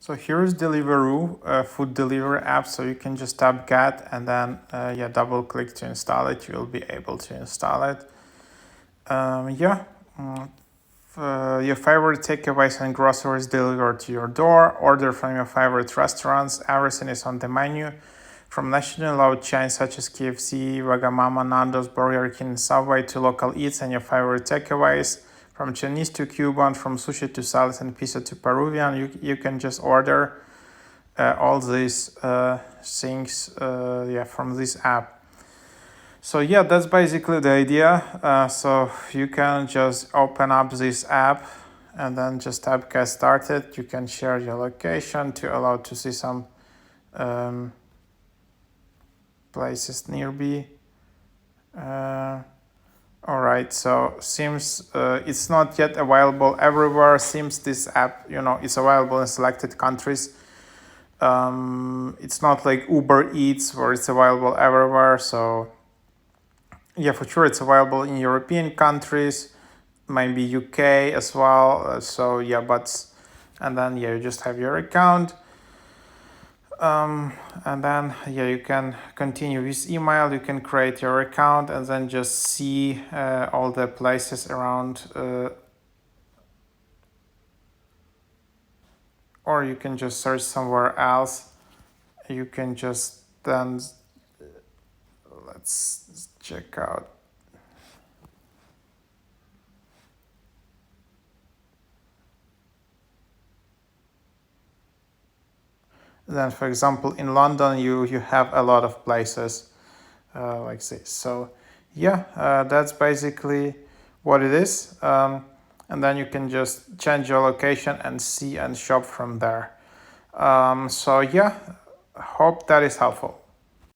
So here's Deliveroo food delivery app. So you can just tap get and then double click to install it. You'll be able to install it. Your favorite takeaways and groceries delivered to your door. Order from your favorite restaurants. Everything is on the menu. From national loud chains such as KFC, Wagamama, Nando's, Burger King, Subway to local eats and your favorite takeaways. From Chinese to Cuban, from sushi to salad and pizza to Peruvian, you can just order all these things from this app. So yeah, that's basically the idea. So you can just open up this app and then just tap get started. You can share your location to allow to see some places nearby. All right, so seems it's not yet available everywhere. Seems this app, is available in selected countries. It's not like Uber Eats where it's available everywhere. So yeah, for sure it's available in European countries, maybe UK as well. And then you just have your account. And then you can continue with email. You can create your account and then just see all the places around, or you can just search somewhere else. You can just then let's check out. Then, for example, in London, you have a lot of places like this. So, that's basically what it is. And then you can just change your location and see and shop from there. Hope that is helpful.